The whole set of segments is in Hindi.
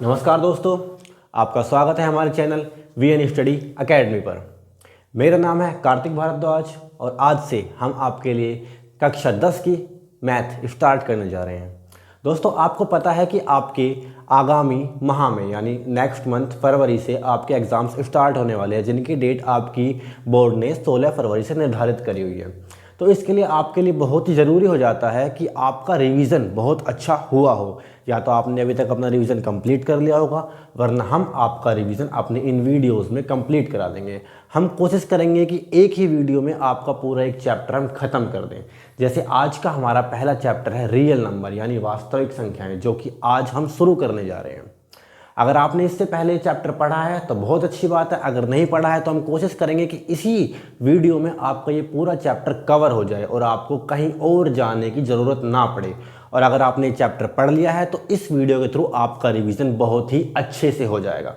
नमस्कार दोस्तों, आपका स्वागत है हमारे चैनल वीएन स्टडी एकेडमी पर। मेरा नाम है कार्तिक भारद्वाज और आज से हम आपके लिए कक्षा 10 की मैथ स्टार्ट करने जा रहे हैं। दोस्तों, आपको पता है कि आपके आगामी माह में यानी नेक्स्ट मंथ फरवरी से आपके एग्ज़ाम्स स्टार्ट होने वाले हैं, जिनकी डेट आपकी बोर्ड ने 16 फरवरी से निर्धारित करी हुई है। तो इसके लिए आपके लिए बहुत ही ज़रूरी हो जाता है कि आपका रिवीजन बहुत अच्छा हुआ हो। या तो आपने अभी तक अपना रिवीजन कंप्लीट कर लिया होगा, वरना हम आपका रिवीजन अपने इन वीडियोस में कंप्लीट करा देंगे। हम कोशिश करेंगे कि एक ही वीडियो में आपका पूरा एक चैप्टर हम ख़त्म कर दें। जैसे आज का हमारा पहला चैप्टर है रियल नंबर यानी वास्तविक संख्याएँ, जो कि आज हम शुरू करने जा रहे हैं। अगर आपने इससे पहले चैप्टर पढ़ा है तो बहुत अच्छी बात है, अगर नहीं पढ़ा है तो हम कोशिश करेंगे कि इसी वीडियो में आपका ये पूरा चैप्टर कवर हो जाए और आपको कहीं और जाने की ज़रूरत ना पड़े। और अगर आपने ये चैप्टर पढ़ लिया है तो इस वीडियो के थ्रू आपका रिवीजन बहुत ही अच्छे से हो जाएगा।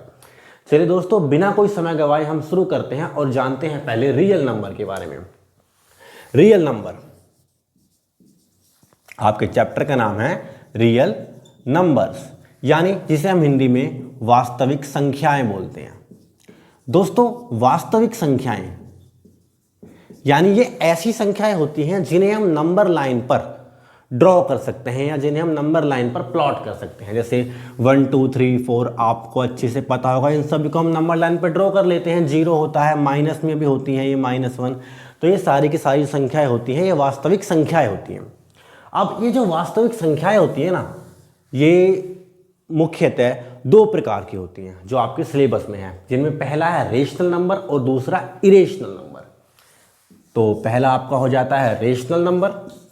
चलिए दोस्तों, बिना कोई समय गवाए हम शुरू करते हैं और जानते हैं पहले रियल नंबर के बारे में। रियल नंबर, आपके चैप्टर का नाम है रियल नंबर्स, यानी जिसे हम हिंदी में वास्तविक संख्याएं बोलते हैं। दोस्तों, वास्तविक संख्याएं यानी ये ऐसी संख्याएं होती हैं जिन्हें हम नंबर लाइन पर ड्रॉ कर सकते हैं या जिन्हें हम नंबर लाइन पर प्लॉट कर सकते हैं। जैसे 1 2 3 4 आपको अच्छे से पता होगा, इन सभी को हम नंबर लाइन पर ड्रॉ कर लेते हैं। जीरो होता है, माइनस में भी होती है ये -1, तो ये सारी की सारी संख्याएं होती हैं, ये वास्तविक संख्याएं होती हैं। अब ये जो वास्तविक संख्याएं होती है ना, ये मुख्यतः दो प्रकार की होती हैं जो आपके सिलेबस में है, जिनमें पहला है रेशनल नंबर और दूसरा इरेशनल नंबर। तो पहला आपका हो जाता है रेशनल नंबर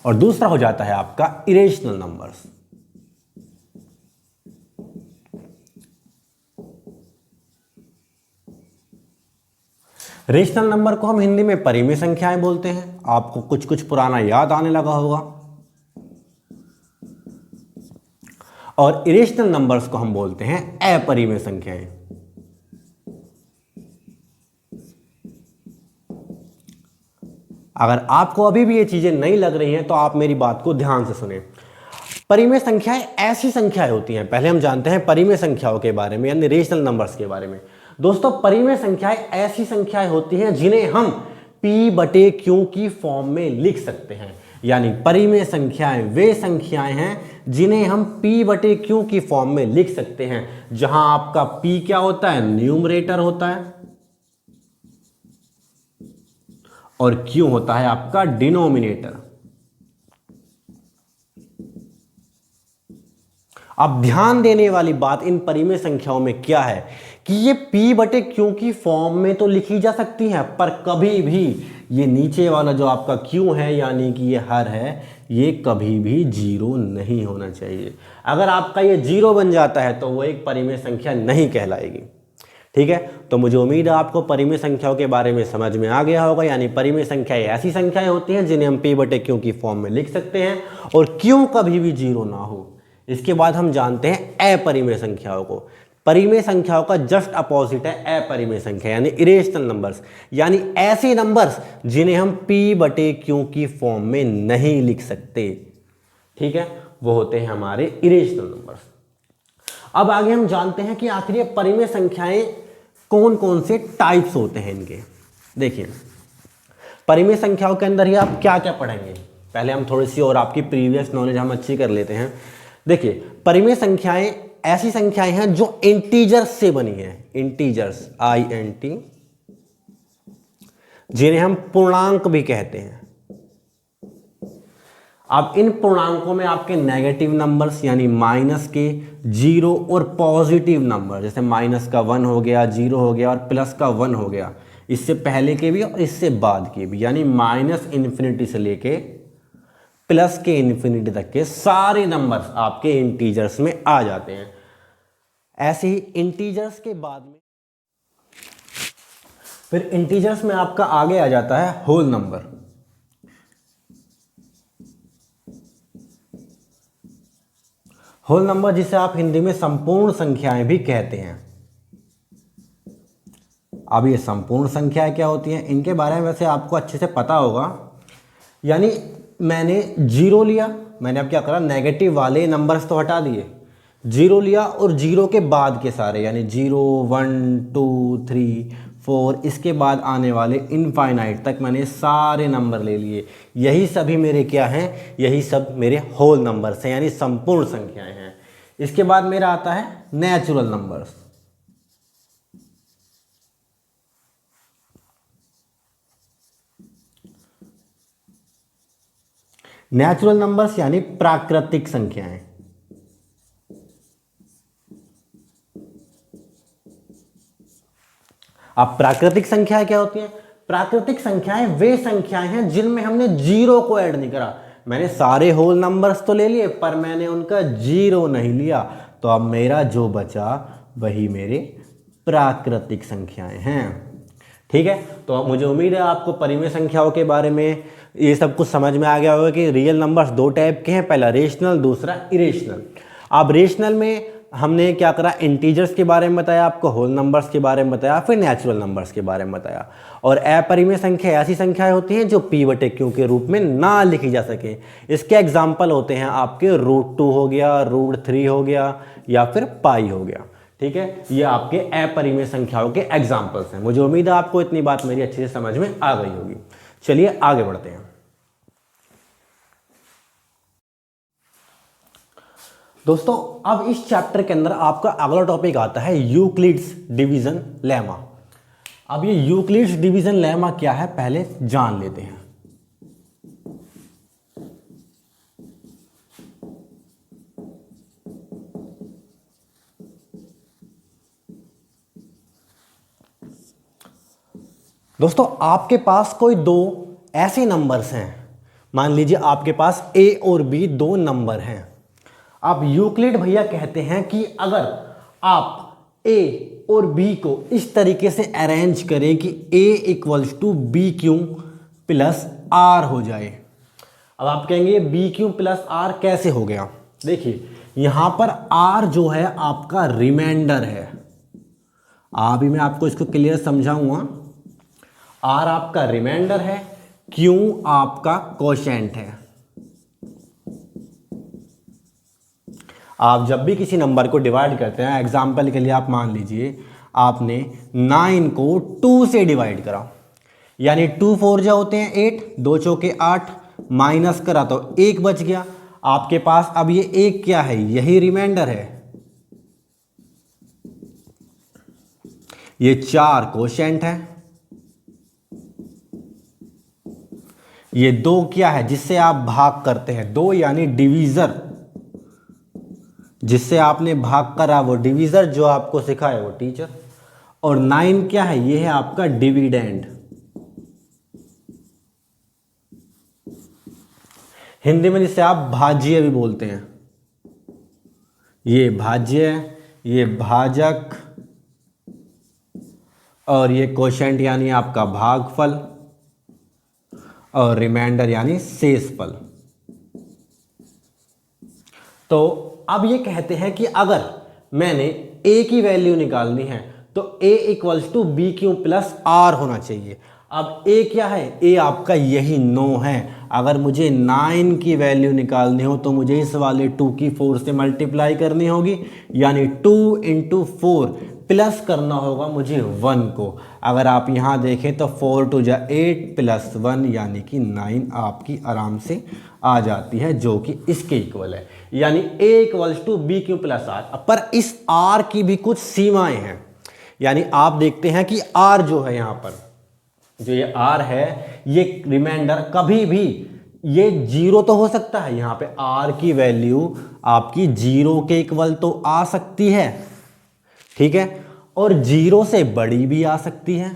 और दूसरा हो जाता है आपका इरेशनल नंबर्स। रेशनल नंबर को हम हिंदी में परिमेय संख्याएं बोलते हैं। आपको कुछ कुछ पुराना याद आने लगा होगा। और इरेशनल नंबर्स को हम बोलते हैं अपरिमेय संख्याएं। अगर आपको अभी भी ये चीजें नहीं लग रही हैं तो आप मेरी बात को ध्यान से सुने। परिमेय संख्याएं ऐसी संख्याएं होती हैं, पहले हम जानते हैं परिमेय संख्याओं के बारे में यानी रेशनल नंबर्स के बारे में। दोस्तों, परिमेय संख्याएं ऐसी संख्याएं होती हैं जिन्हें हम p/q की फॉर्म में लिख सकते हैं। यानी परिमेय संख्याएं वे संख्याएं हैं जिन्हें हम p/q की फॉर्म में लिख सकते हैं, जहां आपका p क्या होता है, न्यूमरेटर होता है, और q होता है आपका डिनोमिनेटर। अब ध्यान देने वाली बात इन परिमेय संख्याओं में क्या है कि ये p/q की फॉर्म में तो लिखी जा सकती है, पर कभी भी ये नीचे वाला जो आपका q है यानी कि ये हर है, ये कभी भी जीरो नहीं होना चाहिए। अगर आपका ये जीरो बन जाता है तो वो एक परिमेय संख्या नहीं कहलाएगी। ठीक है, तो मुझे उम्मीद है आपको परिमेय संख्याओं के बारे में समझ में आ गया होगा। यानी परिमेय संख्याएं ऐसी संख्याएं होती हैं जिन्हें हम p/q की फॉर्म में लिख सकते हैं और q कभी भी जीरो ना हो। इसके बाद हम जानते हैं अपरिमेय संख्याओं को। परिमेय संख्याओं का जस्ट अपोजिट है अपरिमेय संख्या यानी इरेशनल नंबर्स, यानी ऐसे नंबर्स जिन्हें हम p/q की फॉर्म में नहीं लिख सकते। ठीक है, वो होते हैं हमारे इरेशनल नंबर्स। अब आगे हम जानते हैं कि आखिर ये परिमेय संख्याएं कौन कौन से टाइप्स होते हैं इनके। देखिए, परिमेय संख्याओं के अंदर ही आप क्या क्या पढ़ेंगे, पहले हम थोड़ी सी और आपकी प्रीवियस नॉलेज हम अच्छी कर लेते हैं। देखिए, परिमेय संख्याएं ऐसी संख्याएं हैं जो इंटीजर्स से बनी है, इंटीजर्स INT, जिन्हें हम पूर्णांक भी कहते हैं। अब इन पूर्णांकों में आपके नेगेटिव नंबर्स यानी माइनस के, जीरो और पॉजिटिव नंबर, जैसे -1 हो गया, 0 हो गया और +1 हो गया, इससे पहले के भी और इससे बाद के भी, यानी -∞ से लेके +∞ तक के सारे नंबर्स आपके इंटीजर्स में आ जाते हैं। ऐसे ही इंटीजर्स के बाद में फिर इंटीजर्स में आपका आगे आ जाता है होल नंबर। होल नंबर जिसे आप हिंदी में संपूर्ण संख्याएं भी कहते हैं। अब ये संपूर्ण संख्याएं क्या होती हैं, इनके बारे में वैसे आपको अच्छे से पता होगा, यानी मैंने जीरो लिया, मैंने अब क्या करा, नेगेटिव वाले नंबर्स तो हटा दिए, जीरो लिया और जीरो के बाद के सारे यानी 0 1 2 3 4 इसके बाद आने वाले इनफाइनाइट तक मैंने सारे नंबर ले लिए। यही सभी मेरे क्या हैं, यही सब मेरे होल नंबर्स हैं यानी संपूर्ण संख्याएं हैं। इसके बाद मेरा आता है नेचुरल नंबर्स। नेचुरल नंबर्स यानी प्राकृतिक संख्याएं। अब प्राकृतिक संख्याएं क्या होती हैं? प्राकृतिक संख्याएं वे संख्याएं हैं जिनमें हमने जीरो को ऐड नहीं करा। मैंने सारे होल नंबर्स तो ले लिए पर मैंने उनका जीरो नहीं लिया, तो अब मेरा जो बचा वही मेरे प्राकृतिक संख्याएं हैं। ठीक है, तो मुझे उम्मीद है आपको परिमेय संख्याओं के बारे में ये सब कुछ समझ में आ गया होगा कि रियल नंबर्स दो टाइप के हैं, पहला रेशनल, दूसरा इरेशनल। अब रेशनल में हमने क्या करा, इंटीजर्स के बारे में बताया, आपको होल नंबर्स के बारे में बताया, फिर नेचुरल नंबर्स के बारे में बताया। और अपरिमेय संख्या ऐसी संख्याएं होती हैं जो p/q के रूप में ना लिखी जा सके। इसके एग्जाम्पल होते हैं आपके √2 हो गया, √3 हो गया या फिर पाई हो गया। ठीक है, ये आपके अपरिमेय संख्याओं के एग्जाम्पल्स हैं। मुझे उम्मीद है आपको इतनी बात मेरी अच्छे से समझ में आ गई होगी। चलिए आगे बढ़ते हैं। दोस्तों अब इस चैप्टर के अंदर आपका अगला टॉपिक आता है यूक्लिड्स डिवीजन लेमा। अब ये यूक्लिड्स डिवीजन लेमा क्या है पहले जान लेते हैं। दोस्तों आपके पास कोई दो ऐसे नंबर्स हैं, मान लीजिए आपके पास a और b दो नंबर हैं। अब यूक्लिड भैया कहते हैं कि अगर आप a और b को इस तरीके से अरेंज करें कि a = bq + r हो जाए। अब आप कहेंगे bq + r कैसे हो गया? देखिए यहां पर r जो है आपका रिमाइंडर है, अभी मैं आपको इसको क्लियर समझाऊंगा। r आपका रिमाइंडर है, q आपका कोशेंट है। आप जब भी किसी नंबर को डिवाइड करते हैं, एग्जाम्पल के लिए आप मान लीजिए आपने 9 को 2 से डिवाइड करा, यानी 2 4 जो होते हैं 8, 2 चौके 8, माइनस करा तो 1 बच गया आपके पास। अब ये 1 क्या है? यही रिमाइंडर है। ये 4 कोशेंट है। ये 2 क्या है? जिससे आप भाग करते हैं, 2 यानी डिवीजर, जिससे आपने भाग करा वो डिवीजर, जो आपको सिखाया वो टीचर। और 9 क्या है? ये है आपका डिविडेंड। हिंदी में जिसे आप भाज्य भी बोलते हैं। ये भाज्य, ये भाजक और ये कोशेंट यानी आपका भागफल और रिमाइंडर यानी शेषफल। तो अब ये कहते हैं कि अगर मैंने a की वैल्यू निकालनी है तो a = bq + r होना चाहिए। अब a क्या है? a आपका यही 9 है। अगर मुझे 9 की वैल्यू निकालनी हो तो मुझे इस वाले 2 की 4 से मल्टीप्लाई करनी होगी, यानी 2 × 4 प्लस करना होगा मुझे 1 को। अगर आप यहाँ देखें तो 4 × 2 = 8 + 1 यानी कि 9 आपकी आराम से आ जाती है, जो कि इसके इक्वल है, यानी a = bq + r। पर इस r की भी कुछ सीमाएं हैं, यानी आप देखते हैं कि r जो है यहाँ पर, जो ये r है, ये रिमाइंडर कभी भी ये 0 तो हो सकता है, यहाँ पे r की वैल्यू आपकी 0 के इक्वल तो आ सकती है, ठीक है, और 0 से बड़ी भी आ सकती है।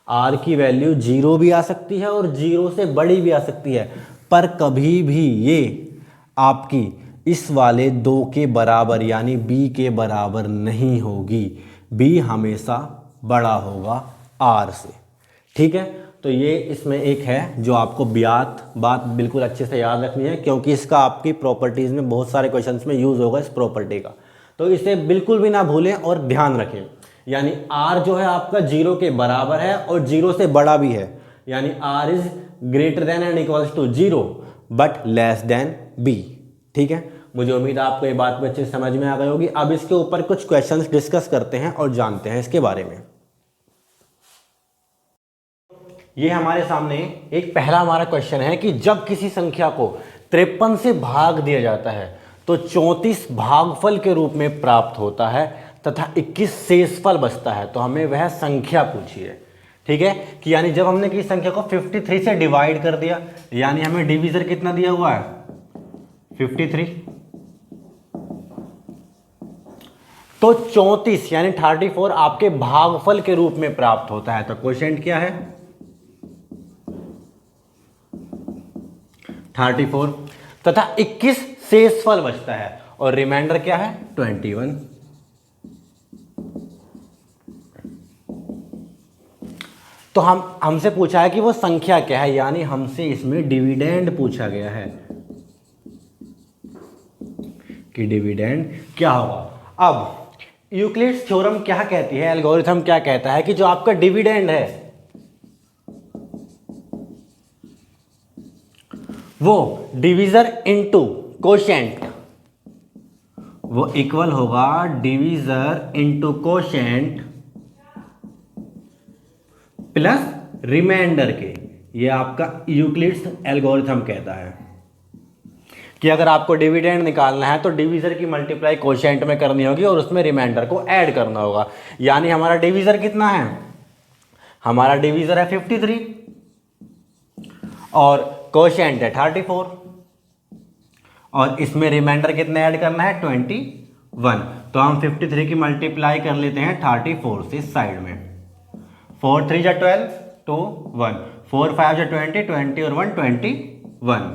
r की वैल्यू 0 भी आ सकती है और 0 से बड़ी भी आ सकती है, पर कभी भी ये आपकी इस वाले 2 के बराबर यानी b के बराबर नहीं होगी। b हमेशा बड़ा होगा r से, ठीक है। तो ये इसमें एक है जो आपको बात बिल्कुल अच्छे से याद रखनी है, क्योंकि इसका आपकी प्रॉपर्टीज़ में बहुत सारे क्वेश्चंस में यूज़ होगा इस प्रॉपर्टी का। तो इसे बिल्कुल भी ना भूलें और ध्यान रखें, यानी r जो है आपका 0 के बराबर है और 0 से बड़ा भी है, यानी r is greater than and equals to 0 but less than b. ठीक है, मुझे उम्मीद है आपको ये बात अच्छे से समझ में आ गई होगी। अब इसके ऊपर कुछ क्वेश्चंस डिस्कस करते हैं और जानते हैं इसके बारे में। ये हमारे सामने एक पहला हमारा क्वेश्चन है कि जब किसी संख्या को 53 से भाग दिया जाता है तो 34 भागफल के रूप में प्राप्त होता है तथा 21 शेषफल बचता है, तो हमें वह संख्या पूछी है। ठीक है, कि यानी जब हमने किसी संख्या को 53 से डिवाइड कर दिया, यानी हमें डिवीजर कितना दिया हुआ है 53, तो 34 यानी 34 आपके भागफल के रूप में प्राप्त होता है। तो क्वोशिएंट क्या है 34 तथा 21 शेषफल बचता है और रिमाइंडर क्या है 21। तो हमसे पूछा है कि वो संख्या क्या है, यानी हमसे इसमें डिविडेंड पूछा गया है कि डिविडेंड क्या होगा। अब यूक्लिड्स थ्योरम क्या कहती है, एल्गोरिथम क्या कहता है कि जो आपका डिविडेंड है वो डिवीजर इनटू कोशेंट, वो इक्वल होगा divisor into quotient plus remainder के। ये आपका यूक्लिड्स एल्गोरिथम कहता है कि अगर आपको डिविडेंड निकालना है तो डिवीजर की मल्टीप्लाई कोशेंट में करनी होगी और उसमें रिमाइंडर को ऐड करना होगा। यानी हमारा डिवीजर कितना है, हमारा डिवीजर है 53 और कोशेंट है 34 और इसमें रिमाइंडर कितना ऐड करना है 21। तो हम 53 की मल्टीप्लाई कर लेते हैं 34 से साइड में। 4 3 जा 12 2 1, 4 5 जा 20 20 और 1 21,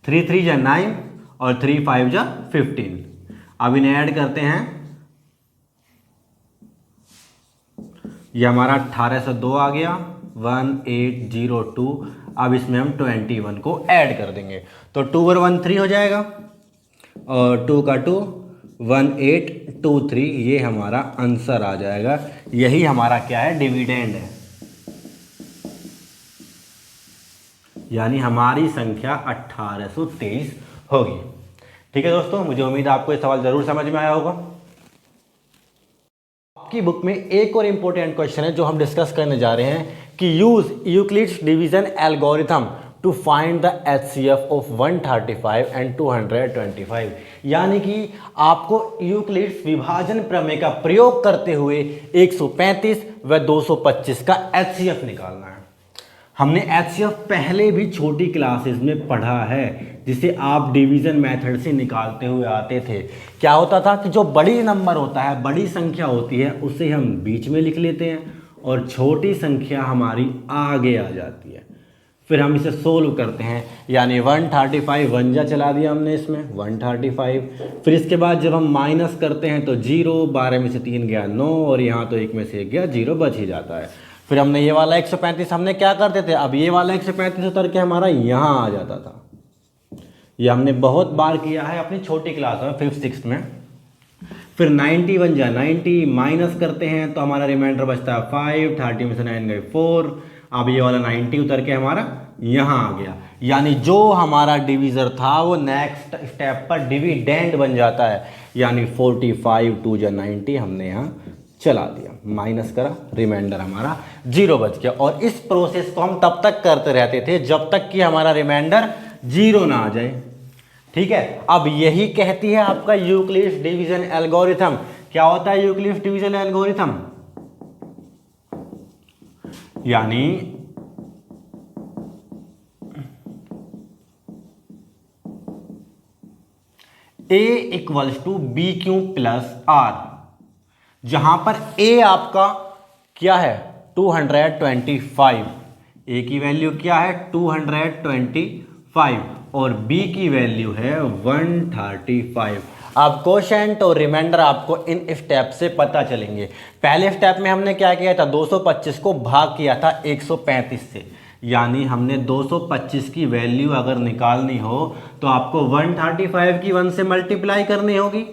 3 3 जा 9 और 3 5 जा 15। अब इन्हें ऐड करते हैं, ये हमारा 1802 आ गया 1802। अब इसमें हम 21 को ऐड कर देंगे तो 2 और 1 3 हो जाएगा और 2 का 2 1823, ये हमारा आंसर आ जाएगा। यही हमारा क्या है डिविडेंड है, यानी हमारी संख्या 1823 होगी। ठीक है दोस्तों, मुझे उम्मीद है आपको ये सवाल जरूर समझ में आया होगा। आपकी बुक में एक और इंपॉर्टेंट क्वेश्चन है जो हम डिस्कस करने जा रहे हैं कि use Euclid's division algorithm to find the HCF of 135 and 225। यानी कि आपको यूक्लिड्स विभाजन प्रमेय का प्रयोग करते हुए 135 व 225 का एचसीएफ निकालना है। हमने एचसीएफ पहले भी छोटी क्लासेस में पढ़ा है, जिसे आप डिवीजन मेथड से निकालते हुए आते थे। क्या होता था कि जो बड़ी नंबर होता है, बड़ी संख्या होती है, उसे हम बीच में लिख लेते हैं और छोटी संख्या हमारी आगे आ जाती है। फिर हम इसे सोल्व करते हैं, यानी 135 वन जा चला दिया हमने इसमें 135। फिर इसके बाद जब हम माइनस करते हैं तो 0, 12 में से 3 गया 9 और यहाँ तो 1 में से 1 गया 0 बच ही जाता है। फिर हमने ये वाला 135 हमने क्या करते थे, अब ये वाला 135 उतर के हमारा यहाँ आ जाता था। ये हमने बहुत बार किया है अपनी छोटी क्लास में 5th 6th में। फिर 90 बन जाए 90, माइनस करते हैं तो हमारा रिमाइंडर बचता है 5, 30 में से 9 गए 4। अब ये वाला 90 उतर के हमारा यहाँ आ गया, यानी जो हमारा डिवीजर था वो नेक्स्ट स्टेप पर डिविडेंड बन जाता है। यानी 45 2 जा 90 हमने यहाँ चला दिया, माइनस करा, रिमाइंडर हमारा 0 बच गया। और इस प्रोसेस को हम तब तक करते रहते थे जब तक कि हमारा रिमाइंडर 0 ना आ जाए। ठीक है, अब यही कहती है आपका यूक्लिड्स डिवीजन एल्गोरिथम। क्या होता है यूक्लिड्स डिवीजन एल्गोरिथम, यानी A equals to b q plus r, जहां पर A आपका क्या है 225, A की वैल्यू क्या है 225 और B की वैल्यू है 135। अब कोशेंट और रिमाइंडर आपको इन स्टेप से पता चलेंगे। पहले स्टेप में हमने क्या किया था, 225 को भाग किया था 135 से, यानी हमने 225 की वैल्यू अगर निकालनी हो तो आपको 135 की 1 से मल्टीप्लाई करनी होगी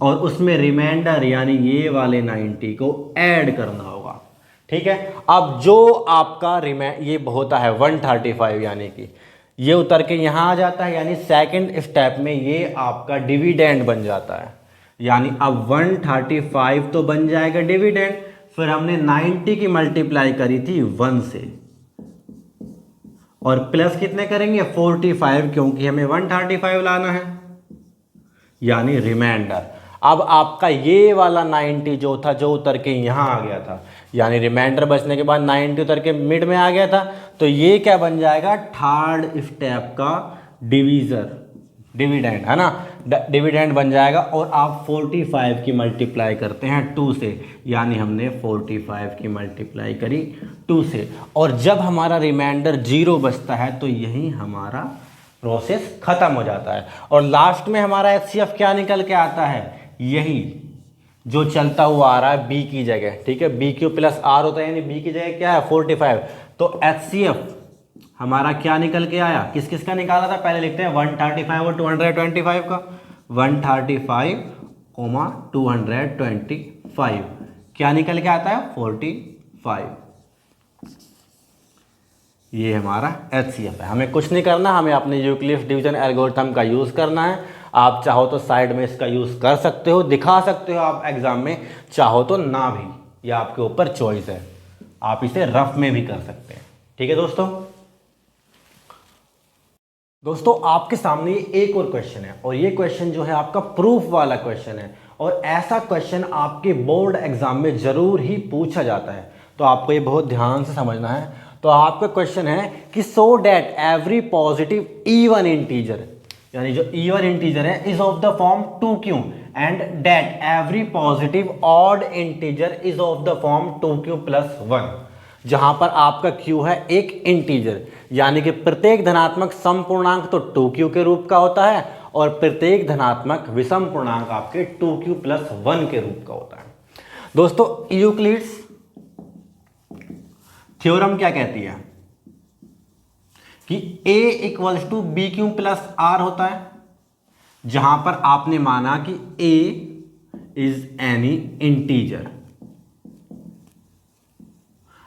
और उसमें रिमाइंडर यानी ये वाले 90 को ऐड करना होगा। ठीक है। अब जो आपका ये होता है 135, यानी कि ये उतर के यहाँ आ जाता है, यानी सेकंड स्टेप में ये आपका डिविडेंड बन जाता है। यानी अब 135 तो बन जाएगा डिविडेंड, फिर हमने 90 की मल्टीप्लाई करी थी 1 से, और प्लस कितने करेंगे 45, क्योंकि हमें 135 लाना है, यानी रिमाइंडर। अब आपका ये वाला 90 जो था, जो उतर के यहाँ आ गया था, यानी रिमाइंडर बचने के बाद 90 उतर के मिड में आ गया था, तो ये क्या बन जाएगा, थर्ड स्टेप का डिविडेंड है ना, डिविडेंड बन जाएगा। और आप 45 की मल्टीप्लाई करते हैं 2 से, यानी हमने 45 की मल्टीप्लाई करी 2 से, और जब हमारा रिमाइंडर 0 बचता है तो यही हमारा प्रोसेस खत्म हो जाता है। और लास्ट में हमारा एचसीएफ क्या निकल के आता है, यही जो चलता हुआ आ रहा है बी की जगह, ठीक है, बी क्यू प्लस आर होता है, यानी बी की जगह क्या है 45। तो एचसीएफ हमारा क्या निकल के आया, किस किस का निकाला था, पहले लिखते हैं 135 और 225 का, 135, 225 क्या निकल के आता है 45। ये हमारा एचसीएफ है। हमें कुछ नहीं करना, हमें अपने यूक्लिड डिवीजन एल्गोरिथम का यूज़ करना है। आप चाहो तो साइड में इसका यूज़ कर सकते हो, दिखा सकते हो आप एग्जाम में, चाहो तो ना भी, ये आपके ऊपर चॉइस है, आप इसे रफ में भी कर सकते हैं। ठीक है दोस्तों आपके सामने एक और क्वेश्चन है, और ये क्वेश्चन जो है आपका प्रूफ वाला क्वेश्चन है, और ऐसा क्वेश्चन आपके बोर्ड एग्जाम में जरूर ही पूछा जाता है, तो आपको ये बहुत ध्यान से समझना है। तो आपका क्वेश्चन है कि so that every positive even integer, यानी जो इवन इंटीजर है, is of the form 2q, and that every positive odd integer is of the form 2q + 1, जहां पर आपका q है एक इंटीजर, यानी कि प्रत्येक धनात्मक सम पूर्णांक तो 2q के रूप का होता है, और प्रत्येक धनात्मक विषम पूर्णांक आपके 2q + 1 के रूप का होता है। दोस्तों यूक्लिड्स थ्योरम क्या कहती है कि a = bq + r होता है, जहां पर आपने माना कि a इज एनी इंटीजर।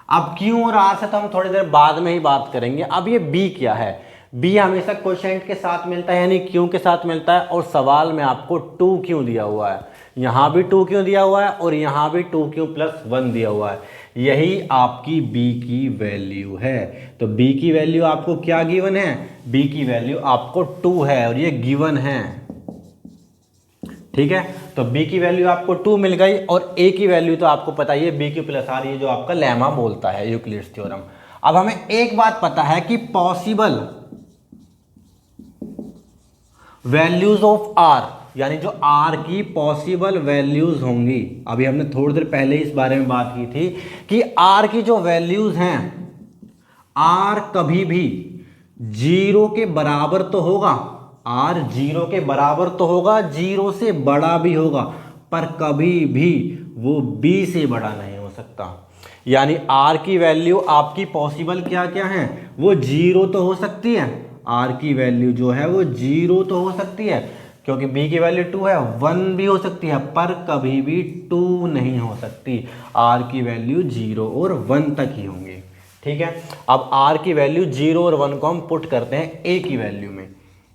अब q और r से तो हम थोड़ी देर बाद में ही बात करेंगे। अब ये b क्या है, b हमेशा कोशेंट के साथ मिलता है, यानी q के साथ मिलता है, और सवाल में आपको 2q दिया हुआ है, यहां भी 2q दिया हुआ है, और यहां भी 2q + 1 दिया हुआ है, यही आपकी b की वैल्यू है। तो b की वैल्यू आपको क्या गिवन है, b की वैल्यू आपको 2 है, और ये गिवन है, ठीक है। तो b की वैल्यू आपको 2 मिल गई, और a की वैल्यू तो आपको पता ही है bq + r, ये जो आपका लेमा बोलता है यूक्लिड्स थ्योरम। अब हमें एक बात पता है कि पॉसिबल वैल्यूज ऑफ r, यानी जो r की पॉसिबल वैल्यूज होंगी, अभी हमने थोड़ी देर पहले इस बारे में बात की थी कि r की जो वैल्यूज हैं, r कभी भी 0 के बराबर तो होगा, r 0 के बराबर तो होगा, 0 से बड़ा भी होगा, पर कभी भी वो b से बड़ा नहीं हो सकता। यानी r की वैल्यू आपकी पॉसिबल क्या क्या है, वो 0 तो हो सकती है, r की वैल्यू जो है वो 0 तो हो सकती है, क्योंकि b की वैल्यू 2 है, 1 भी हो सकती है, पर कभी भी 2 नहीं हो सकती, r की वैल्यू 0 और 1 तक ही होंगी। ठीक है, अब r की वैल्यू 0 और 1 को हम पुट करते हैं a की वैल्यू में।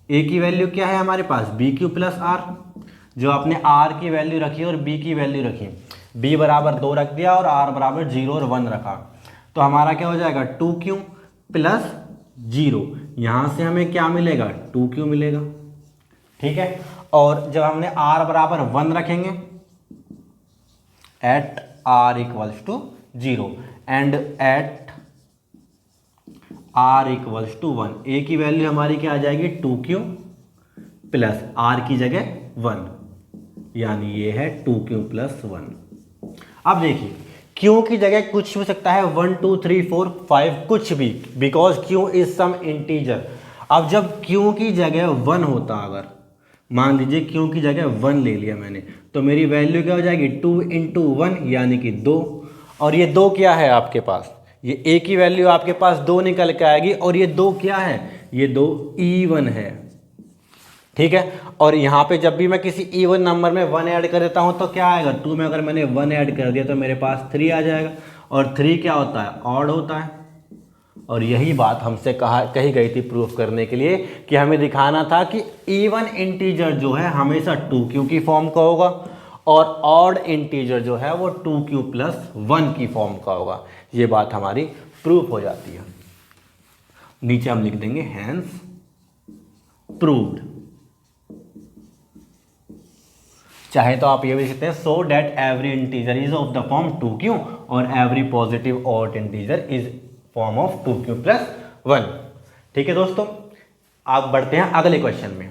a की वैल्यू क्या है हमारे पास, bq + r, जो आपने r की वैल्यू रखी और b की वैल्यू रखी, b = 2 रख दिया और r = 0 और 1 रखा, तो हमारा क्या हो जाएगा 2q + 0, यहां से हमें क्या मिलेगा 2q मिलेगा। ठीक है, और जब हमने r = 1 रखेंगे, at r = 0 and at r = 1, a की वैल्यू हमारी क्या आ जाएगी 2q + r की जगह 1, यानी ये है 2q + 1। अब देखिए q की जगह कुछ भी हो सकता है, 1 2 3 4 5 कुछ भी, because q is some integer. अब जब q की जगह 1 होता, अगर मान लीजिए q की जगह 1 ले लिया मैंने, तो मेरी वैल्यू क्या हो जाएगी 2 × 1 यानी कि 2, और ये 2 क्या है आपके पास, ये a की वैल्यू आपके पास 2 निकल के आएगी, और ये 2 क्या है, ये 2 even है। ठीक है, और यहाँ पे जब भी मैं किसी इवन नंबर में 1 ऐड कर देता हूँ तो क्या आएगा, 2 में अगर मैंने 1 ऐड कर दिया तो मेरे पास 3 आ जाएगा, और 3 क्या होता है, ऑड होता है। और यही बात हमसे कही गई थी प्रूफ करने के लिए कि हमें दिखाना था कि इवन इंटीजर जो है हमेशा 2q की फॉर्म का होगा और ऑड इंटीजर जो है वो 2q प्लस 1 की फॉर्म का होगा। ये बात हमारी प्रूफ हो जाती है। नीचे हम लिख देंगे हैंस प्रूव्ड। चाहे तो आप ये भी लिख सकते हैं so that every integer is of the form 2q और every positive odd integer is form of 2q plus 1। ठीक है दोस्तों, आप बढ़ते हैं अगले क्वेश्चन में।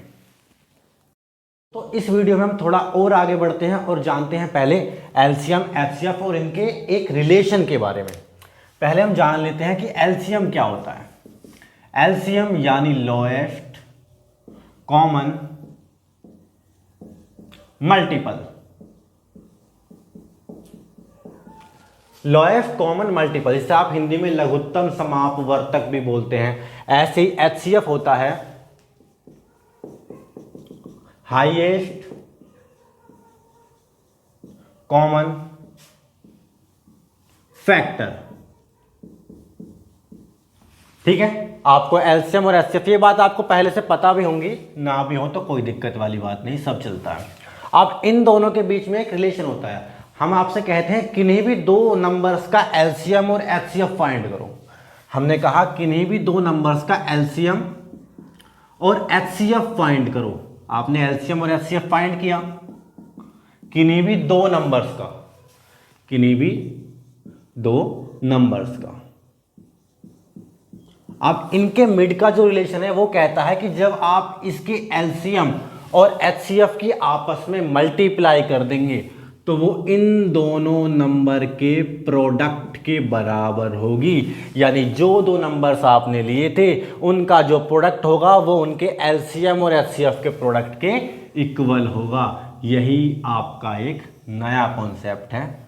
तो इस वीडियो में हम थोड़ा और आगे बढ़ते हैं और जानते हैं पहले एलसीएम, एचसीएफ और इनके एक रिलेशन के बारे में। पहले हम जान लेते हैं कि एलसीएम क्या होता है। एलसीएम यानी lowest common multiple. Lowest common multiple, जिसे आप हिंदी में लघुत्तम समापवर्तक भी बोलते हैं। ऐसे ही एचसीएफ होता है हाईएस्ट कॉमन फैक्टर। ठीक है, आपको एलसीएम और एचसीएफ ये बात आपको पहले से पता भी होंगी, ना भी हो तो कोई दिक्कत वाली बात नहीं, सब चलता है। अब इन दोनों के बीच में एक रिलेशन होता है। हम आपसे कहते हैं किन्हीं भी दो नंबर्स का एलसीएम और एचसीएफ फाइंड करो। हमने कहा किन्हीं भी दो नंबर्स का एलसीएम और एचसीएफ फाइंड करो। आपने एलसीएम और एचसीएफ फाइंड किया किन्हीं भी दो नंबर्स का, किन्हीं भी दो नंबर्स का। अब इनके मिड का जो रिलेशन है वो कहता है कि जब आप इसके एलसीएम और एचसीएफ की आपस में मल्टीप्लाई कर देंगे तो वो इन दोनों नंबर के प्रोडक्ट के बराबर होगी। यानी जो दो नंबर्स आपने लिए थे उनका जो प्रोडक्ट होगा वो उनके एलसीएम और एचसीएफ के प्रोडक्ट के इक्वल होगा। यही आपका एक नया कॉन्सेप्ट है,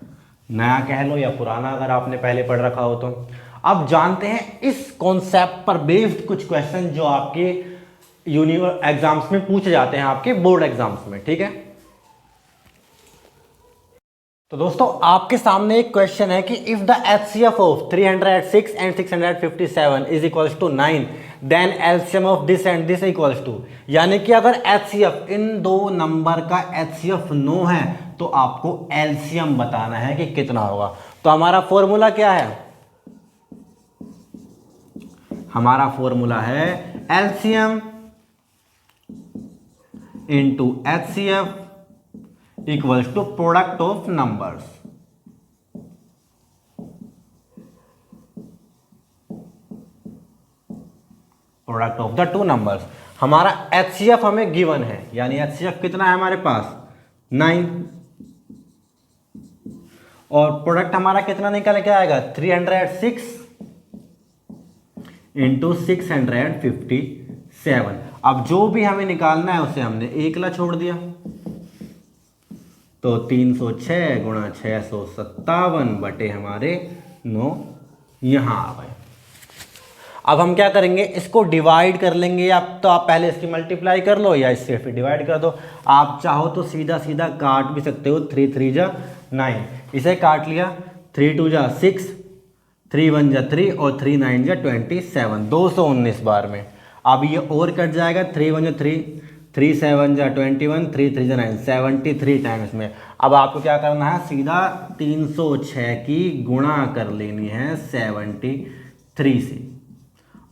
नया कह लो या पुराना अगर आपने पहले पढ़ रखा हो तो। अब जानते हैं इस कॉन्सेप्ट पर बेस्ड कुछ क्वेश्चन जो आपके एग्जाम्स में पूछे जाते हैं, आपके बोर्ड एग्जाम्स में। ठीक है, तो दोस्तों आपके सामने एक क्वेश्चन है कि if the HCF of 306 and 657 is equals to 9 then LCM of this and this equals to. यानी कि अगर एचसीएफ, इन दो नंबर का एचसीएफ 9 है तो आपको एलसीएम बताना है कि कितना होगा। तो हमारा फॉर्मूला क्या है, हमारा फॉर्मूला है LCM into HCF equals to product of numbers. Product of the two numbers. हमारा एचसीएफ हमें गिवन है, यानी एचसीएफ कितना है हमारे पास 9, और प्रोडक्ट हमारा कितना निकल के आएगा 306 इंटू 657। अब जो भी हमें निकालना है उसे हमने एकला छोड़ दिया, तो 306 गुणा 657 बटे हमारे 9 यहां आ गए। अब हम क्या करेंगे, इसको डिवाइड कर लेंगे, या तो आप पहले इसकी मल्टीप्लाई कर लो या इससे फिर डिवाइड कर दो। आप चाहो तो सीधा सीधा काट भी सकते हो, 3 3 जा 9, इसे काट लिया, 3 2 जा 6, 3 1 जा 3 और 3 9 जा 27, 219 बार में। अब ये और कट जाएगा, 3 1 जा 3, 3 7 जा 21, 3 3 जा 9, 73 टाइम्स में। अब आपको क्या करना है, सीधा 306 की गुणा कर लेनी है 73 से,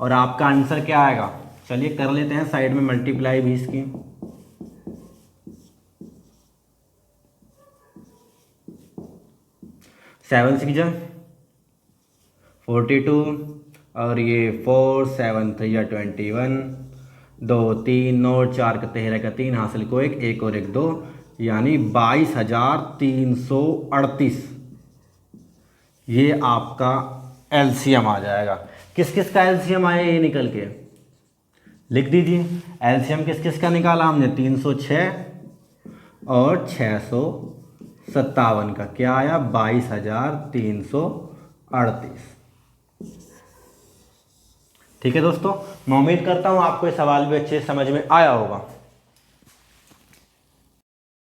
और आपका आंसर क्या आएगा। चलिए कर लेते हैं साइड में मल्टीप्लाई भी इसकी। 7 6 जा 42 और ये 4 7 3 या 21, 2 3 और 4 का 13 का 3, हासिल को 1 और 1 2, यानी 22,338। ये आपका एलसीएम आ जाएगा। किस किस का एलसीएम आया ये निकल के लिख दीजिए। एलसीएम किस किस का निकाला हमने, 306 और 657 का, क्या आया 22,338। ठीक है दोस्तों, मैं उम्मीद करता हूं आपको ये सवाल भी अच्छे से समझ में आया होगा।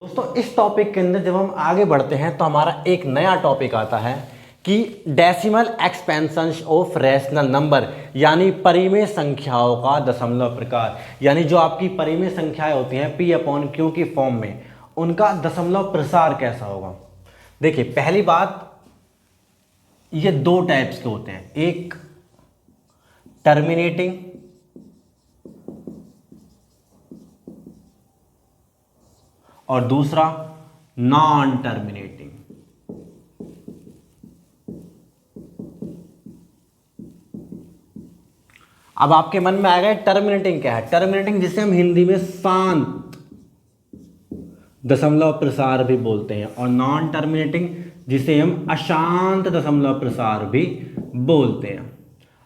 दोस्तों इस टॉपिक के अंदर जब हम आगे बढ़ते हैं तो हमारा एक नया टॉपिक आता है कि decimal expansion of rational number, यानी परिमेय संख्याओं का दशमलव प्रकार, यानी जो आपकी परिमेय संख्याएं होती हैं P/Q की फॉर्म में, उनका दशमलव प्रसार कैसा होगा। देखिए पहली बात, ये दो टाइप्स के होते हैं, एक टर्मिनेटिंग और दूसरा नॉन टर्मिनेटिंग। अब आपके मन में आएगा टर्मिनेटिंग क्या है। टर्मिनेटिंग जिसे हम हिंदी में शांत दशमलव प्रसार भी बोलते हैं, और नॉन टर्मिनेटिंग जिसे हम अशांत दशमलव प्रसार भी बोलते हैं।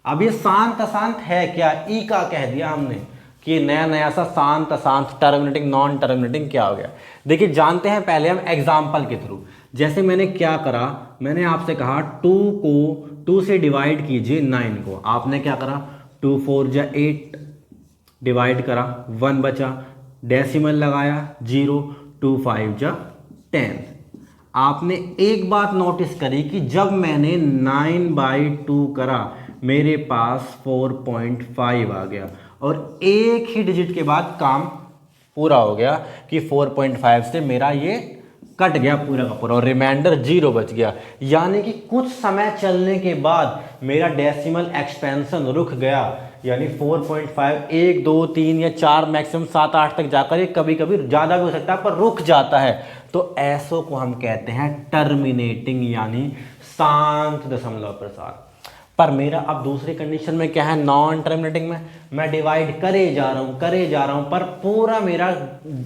अब ये शांत अशांत है क्या, ई का कह दिया हमने कि नया नया सा शांत अशांत टर्मिनेटिंग नॉन टर्मिनेटिंग क्या हो गया। देखिए जानते हैं पहले हम एग्जाम्पल के थ्रू। जैसे मैंने क्या करा, मैंने आपसे कहा 2 को 2 से डिवाइड कीजिए 9 को, आपने क्या करा 2 4 जा 8 डिवाइड करा, 1 बचा, डेसिमल लगाया 0, 2 5 जा 10। आपने एक बात नोटिस करी कि जब मैंने 9/2 करा मेरे पास 4.5 आ गया, और एक ही डिजिट के बाद काम पूरा हो गया कि 4.5 से मेरा ये कट गया पूरा का पूरा, और रिमाइंडर 0 बच गया। यानी कि कुछ समय चलने के बाद मेरा डेसिमल एक्सपेंशन रुक गया, यानी 4.5 1 2 3 या 4 मैक्सिमम 7 8 तक जाकर ये कभी कभी ज़्यादा भी हो सकता है पर रुक जाता है। तो ऐसों को हम कहते हैं टर्मिनेटिंग, यानी शांत दशमलव प्रसार। पर मेरा अब दूसरी कंडीशन में क्या है, नॉन टर्मिनेटिंग में मैं डिवाइड करे जा रहा हूं पर पूरा मेरा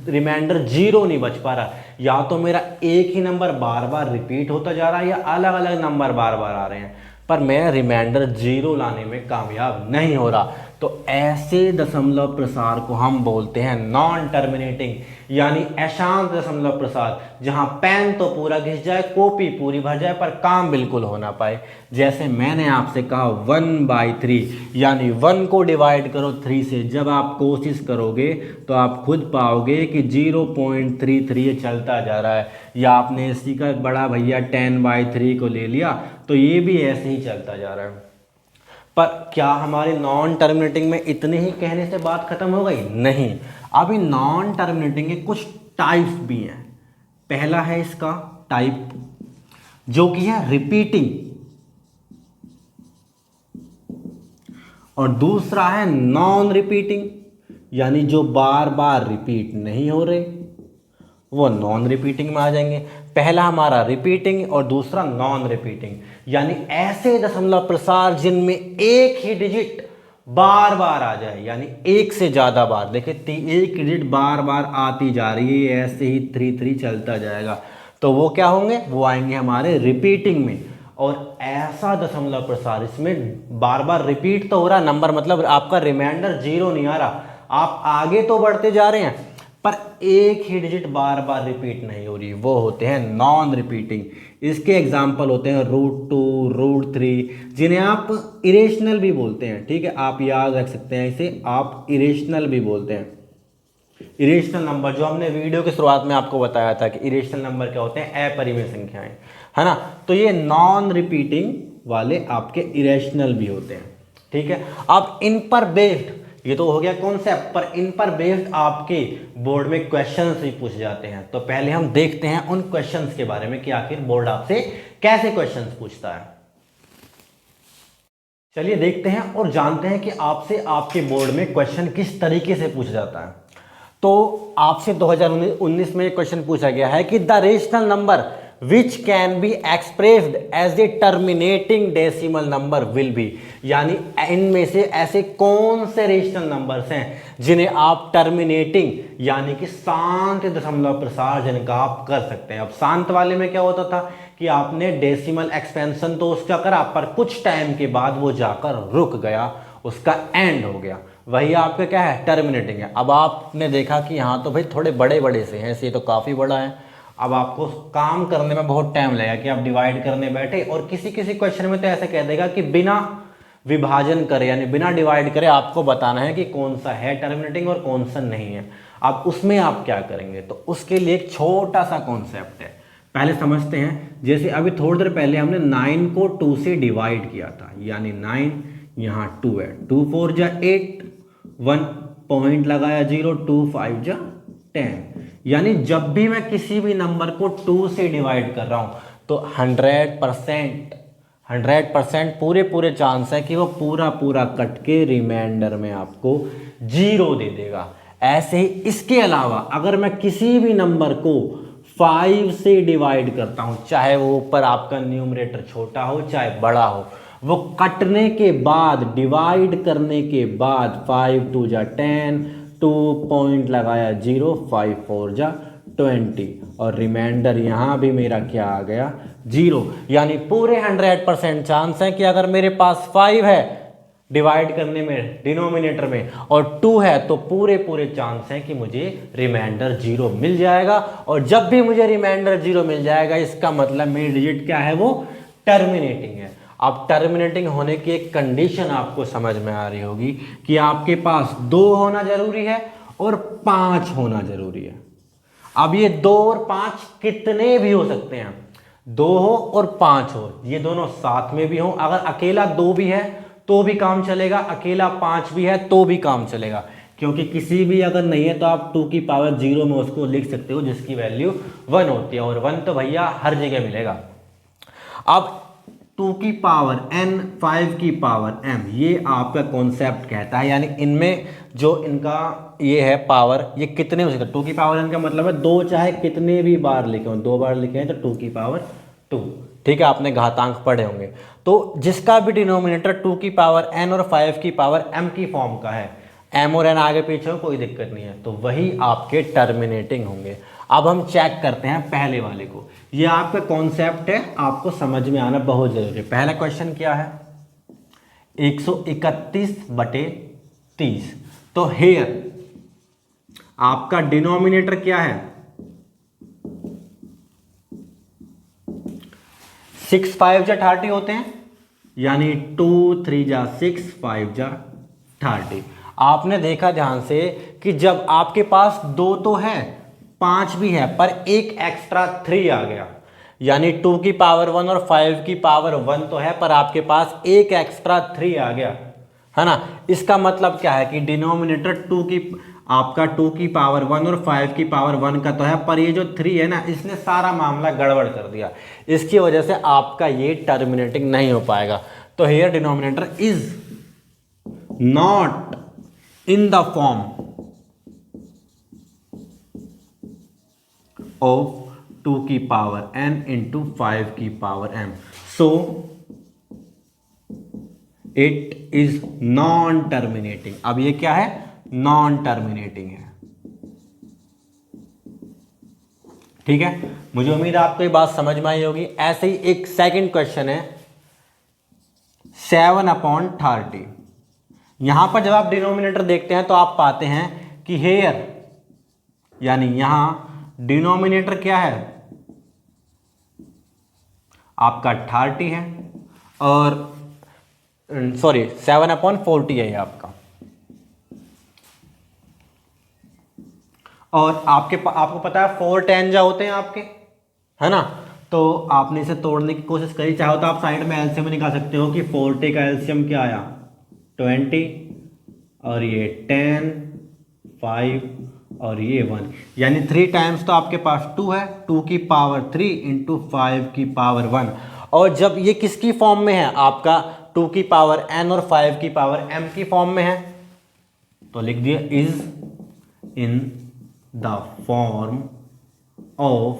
रिमाइंडर 0 नहीं बच पा रहा। या तो मेरा एक ही नंबर बार बार रिपीट होता जा रहा है या अलग अलग नंबर बार बार आ रहे हैं, पर मैं रिमाइंडर 0 लाने में कामयाब नहीं हो रहा। तो ऐसे दशमलव प्रसार को हम बोलते हैं नॉन टर्मिनेटिंग, यानी अशांत दशमलव प्रसार, जहां पेन तो पूरा घिस जाए, कॉपी पूरी भर जाए पर काम बिल्कुल हो ना पाए। जैसे मैंने आपसे कहा 1/3, यानी 1 को डिवाइड करो 3 से, जब आप कोशिश करोगे तो आप खुद पाओगे कि 0.33 ये चलता जा रहा है। या आपने इसी का बड़ा भैया 10/3 को ले लिया तो ये भी ऐसे ही चलता जा रहा है। पर क्या हमारे नॉन टर्मिनेटिंग में इतने ही कहने से बात खत्म हो गई? नहीं, अभी नॉन टर्मिनेटिंग के कुछ टाइप्स भी हैं। पहला है इसका टाइप जो कि है रिपीटिंग, और दूसरा है नॉन रिपीटिंग, यानी जो बार बार रिपीट नहीं हो रहे वो नॉन रिपीटिंग में आ जाएंगे। पहला हमारा रिपीटिंग और दूसरा नॉन रिपीटिंग, यानी ऐसे दशमलव प्रसार जिनमें एक ही डिजिट बार बार आ जाए, यानी एक से ज्यादा बार। देखिए एक डिजिट बार बार आती जा रही है, ऐसे ही 3 चलता जाएगा, तो वो क्या होंगे, वो आएंगे हमारे रिपीटिंग में। और ऐसा दशमलव प्रसार इसमें बार बार रिपीट तो हो रहा नंबर, मतलब आपका रिमाइंडर 0 नहीं आ रहा, आप आगे तो बढ़ते जा रहे हैं पर एक ही डिजिट बार बार रिपीट नहीं हो रही, वो होते हैं नॉन रिपीटिंग। इसके एग्जाम्पल होते हैं √2, √3, जिन्हें आप इरेशनल भी बोलते हैं। ठीक है, आप याद रख सकते हैं इसे, आप इरेशनल भी बोलते हैं। इरेशनल नंबर जो हमने वीडियो की शुरुआत में आपको बताया था कि इरेशनल नंबर क्या होते हैं, अपरिमेय संख्याएं, है ना। तो ये नॉन रिपीटिंग वाले आपके इरेशनल भी होते हैं। ठीक है, अब इन पर बेस्ड, ये तो हो गया कॉन्सेप्ट, पर इन पर बेस्ड आपके बोर्ड में क्वेश्चंस भी पूछ जाते हैं। तो पहले हम देखते हैं उन क्वेश्चंस के बारे में कि आखिर बोर्ड आपसे कैसे क्वेश्चंस पूछता है। चलिए देखते हैं और जानते हैं कि आपसे आपके बोर्ड में क्वेश्चन किस तरीके से पूछा जाता है। तो आपसे 2019 में क्वेश्चन पूछा गया है कि the rational number which can be expressed as a terminating decimal number will be, यानी इनमें से ऐसे कौन से रेशनल नंबर्स हैं जिन्हें आप टर्मिनेटिंग यानी कि शांत दशमलव प्रसार जिनका आप कर सकते हैं। अब शांत वाले में क्या होता था कि आपने डेसिमल एक्सपेंशन तो उसका करा पर कुछ टाइम के बाद वो जाकर रुक गया, उसका एंड हो गया, वही आपका क्या है, टर्मिनेटिंग है। अब आपने देखा कि यहाँ तो भाई थोड़े बड़े बड़े से हैं, ये तो काफ़ी बड़ा है, अब आपको काम करने में बहुत टाइम लगेगा कि आप डिवाइड करने बैठे, और किसी किसी क्वेश्चन में तो ऐसे कह देगा कि बिना विभाजन करे यानी बिना डिवाइड करे आपको बताना है कि कौन सा है टर्मिनेटिंग और कौन सा नहीं है। अब उसमें आप क्या करेंगे, तो उसके लिए एक छोटा सा कॉन्सेप्ट है। पहले समझते हैं। जैसे अभी थोड़ी देर पहले हमने 9 को 2 से डिवाइड किया था, यानी 9 यहाँ 2 है, 2 4 जा 8, 1 पॉइंट लगाया 0, 2 5 जा 10। यानी जब भी मैं किसी भी नंबर को 2 से डिवाइड कर रहा हूं तो 100% पूरे चांस है कि वो पूरा कट के रिमाइंडर में आपको 0 दे देगा। ऐसे ही इसके अलावा अगर मैं किसी भी नंबर को 5 से डिवाइड करता हूं, चाहे वो ऊपर आपका न्यूमरेटर छोटा हो चाहे बड़ा हो, वो कटने के बाद, डिवाइड करने के बाद 5 2 जा 10, 2 पॉइंट लगाया 0, 5 4 जा 20 और रिमाइंडर यहाँ भी मेरा क्या आ गया 0। यानी पूरे 100% चांस है कि अगर मेरे पास 5 है डिवाइड करने में डिनोमिनेटर में और 2 है तो पूरे चांस है कि मुझे रिमाइंडर 0 मिल जाएगा। और जब भी मुझे रिमाइंडर 0 मिल जाएगा इसका मतलब मेरी डिजिट क्या है, वो टर्मिनेटिंग है। अब टर्मिनेटिंग होने की एक कंडीशन आपको समझ में आ रही होगी कि आपके पास 2 होना जरूरी है और 5 होना जरूरी है। अब ये 2 और 5 कितने भी हो सकते हैं, 2 हो और 5 हो, ये दोनों साथ में भी हो। अगर अकेला 2 भी है तो भी काम चलेगा, अकेला 5 भी है तो भी काम चलेगा, क्योंकि किसी भी अगर नहीं है तो आप 2 की पावर 0 में उसको लिख सकते हो जिसकी वैल्यू 1 होती है, और 1 तो भैया हर जगह मिलेगा। अब 2 की पावर n, 5 की पावर m, ये आपका कॉन्सेप्ट कहता है, यानी इनमें जो इनका ये है पावर, ये कितने हो सकते हैं। 2 की पावर n का मतलब है 2 चाहे कितने भी बार लिखे हों, 2 बार लिखे हैं तो 2 की पावर 2, ठीक है, आपने घातांक पढ़े होंगे। तो जिसका भी डिनोमिनेटर 2 की पावर n और 5 की पावर m की फॉर्म का है, m और n आगे पीछे हो कोई दिक्कत नहीं है, तो वही आपके टर्मिनेटिंग होंगे। अब हम चेक करते हैं पहले वाले को। ये आपका कॉन्सेप्ट है, आपको समझ में आना बहुत जरूरी है। पहला क्वेश्चन क्या है, 131/30। तो हेयर आपका डिनोमिनेटर क्या है, 6 5 जा 30 होते हैं, यानी 2 3 जा 6, 5 जा 30। आपने देखा ध्यान से कि जब आपके पास 2 तो है, 5 भी है, पर एक एक्स्ट्रा 3 आ गया, यानी 2 की पावर 1 और 5 की पावर 1 तो है, पर आपके पास एक एक्स्ट्रा 3 आ गया, है ना। इसका मतलब क्या है कि डिनोमिनेटर 2 की पावर 1 और 5 की पावर 1 का तो है, पर ये जो 3 है ना, इसने सारा मामला गड़बड़ कर दिया। इसकी वजह से आपका ये टर्मिनेटिंग नहीं हो पाएगा। तो here denominator is not in the form of 2 की पावर n इंटू 5 की power m, so it is non terminating. अब ये क्या है, नॉन टर्मिनेटिंग है, ठीक है। मुझे उम्मीद है आपको ये बात समझ में आई होगी। ऐसे ही एक सेकंड क्वेश्चन है 7/30। यहां पर जब आप डिनोमिनेटर देखते हैं तो आप पाते हैं कि हेयर, यानी यहां डिनोमिनेटर क्या है आपका 30 है, और सॉरी 7/40 है ये आपका, और आपको पता है 4 10 जा होते हैं आपके, है ना। तो आपने इसे तोड़ने की कोशिश करी, चाहो तो आप साइड में एलसीएम निकाल सकते हो कि 40 का एलसीएम क्या आया 20, और ये 10, 5 और ये 1, यानी 3 टाइम्स तो आपके पास 2 है, 2 की पावर 3 इंटू 5 की पावर 1। और जब ये किसकी फॉर्म में है, आपका 2 की पावर n और 5 की पावर m की फॉर्म में है, तो लिख दिया is in the form of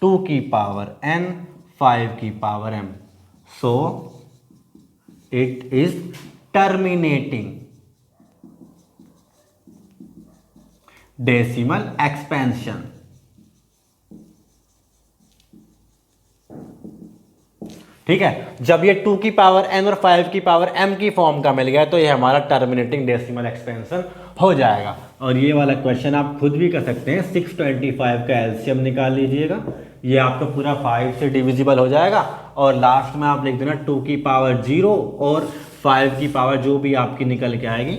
2 की पावर n, 5 की power m, so it is terminating decimal expansion. ठीक है, जब ये 2 की पावर n और 5 की पावर m की फॉर्म का मिल गया तो ये हमारा टर्मिनेटिंग डेसिमल एक्सपेंशन हो जाएगा। और ये वाला क्वेश्चन आप खुद भी कर सकते हैं, 625 का एलसीएम निकाल लीजिएगा, ये आपका पूरा 5 से डिविजिबल हो जाएगा, और लास्ट में आप लिख देना 2 की पावर 0 और 5 की पावर जो भी आपकी निकल के आएगी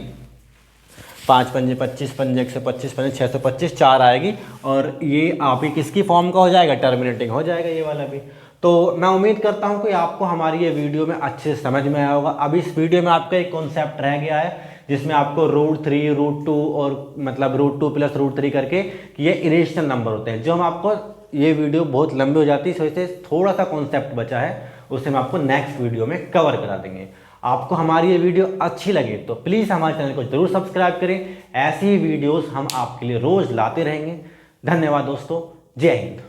5 पंजे 25, पंजे 125, पंजे 625, 4 आएगी और ये आप ही किसकी फॉर्म का हो जाएगा, टर्मिनेटिंग हो जाएगा ये वाला भी। तो मैं उम्मीद करता हूँ कि आपको हमारी ये वीडियो में अच्छे से समझ में आया होगा। अब इस वीडियो में आपका एक कॉन्सेप्ट रह गया है जिसमें आपको √3, √2 और मतलब √2 + √3 करके ये इरेशनल नंबर होते हैं, जो हम आपको, ये वीडियो बहुत लंबी हो जाती है, इस वजह से थोड़ा सा कॉन्सेप्ट बचा है, उसे हम आपको नेक्स्ट वीडियो में कवर करा देंगे। आपको हमारी ये वीडियो अच्छी लगे तो प्लीज़ हमारे चैनल को जरूर सब्सक्राइब करें। ऐसी ही वीडियोस हम आपके लिए रोज़ लाते रहेंगे। धन्यवाद दोस्तों, जय हिंद।